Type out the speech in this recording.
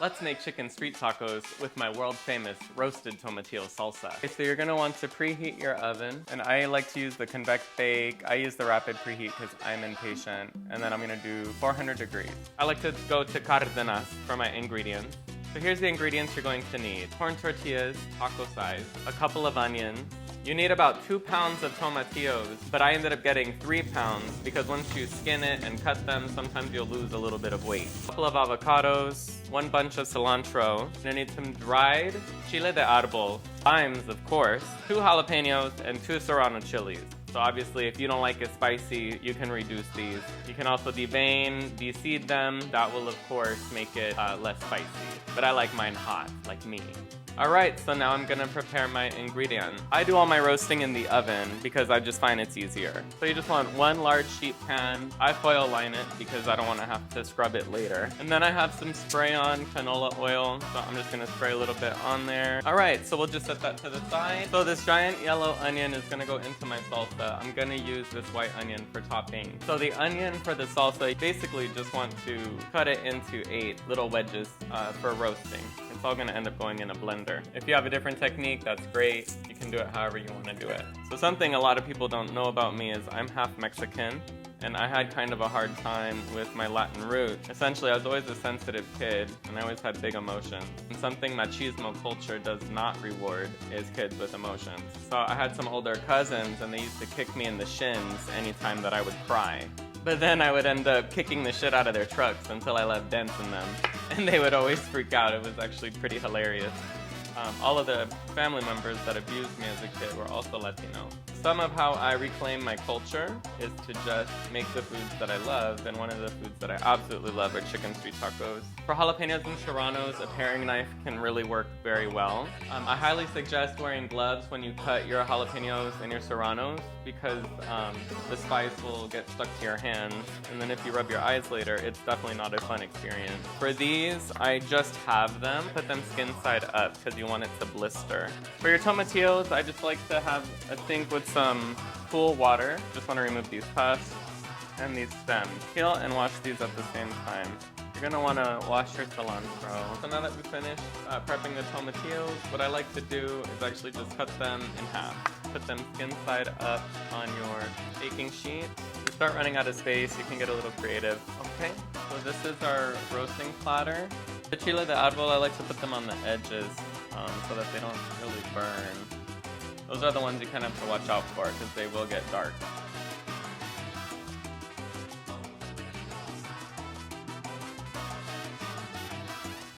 Let's make chicken street tacos with my world-famous roasted tomatillo salsa. Okay, so you're gonna want to preheat your oven, and I like to use the convex bake. I use the rapid preheat because I'm impatient, and then I'm gonna do 400 degrees. I like to go to Cardenas for my ingredients. So here's the ingredients you're going to need. Corn tortillas, taco size, a couple of onions. You need about 2 pounds of tomatillos, but I ended up getting 3 pounds because once you skin it and cut them, sometimes you'll lose a little bit of weight. A couple of avocados, 1 bunch of cilantro. I need some dried chile de árbol, limes of course, 2 jalapeños, and 2 serrano chilies. So obviously if you don't like it spicy, you can reduce these. You can also devein, de-seed them. That will of course make it less spicy. But I like mine hot, like me. Alright, so now I'm gonna prepare my ingredient. I do all my roasting in the oven because I just find it's easier. So you just want 1 large sheet pan. I foil line it because I don't want to have to scrub it later. And then I have some spray-on canola oil, so I'm just gonna spray a little bit on there. Alright, so we'll just set that to the side. So this giant yellow onion is gonna go into my salsa. I'm gonna use this white onion for topping. So the onion for the salsa, you basically just want to cut it into 8 little wedges for roasting. It's all gonna end up going in a blender. If you have a different technique, that's great. You can do it however you want to do it. So something a lot of people don't know about me is I'm half Mexican, and I had kind of a hard time with my Latin roots. Essentially, I was always a sensitive kid, and I always had big emotions. And something machismo culture does not reward is kids with emotions. So I had some older cousins, and they used to kick me in the shins anytime that I would cry. But then I would end up kicking the shit out of their trucks until I left dents in them. And they would always freak out. It was actually pretty hilarious. All of the family members that abused me as a kid were also Latino. Some of how I reclaim my culture is to just make the foods that I love, and one of the foods that I absolutely love are chicken street tacos. For jalapeños and serranos, a paring knife can really work very well. I highly suggest wearing gloves when you cut your jalapeños and your serranos because the spice will get stuck to your hands, and then if you rub your eyes later, it's definitely not a fun experience. For these, I just halve them, put them skin side up because you want it to blister. For your tomatillos, I just like to have a sink with some cool water. Just want to remove these husks and these stems. Peel and wash these at the same time. You're gonna want to wash your cilantro. So now that we've finished prepping the tomatillos, what I like to do is actually just cut them in half. Put them skin side up on your baking sheet. If you start running out of space, you can get a little creative. Okay, so this is our roasting platter. The chile de árbol, I like to put them on the edges so that they don't really burn. Those are the ones you kind of have to watch out for because they will get dark.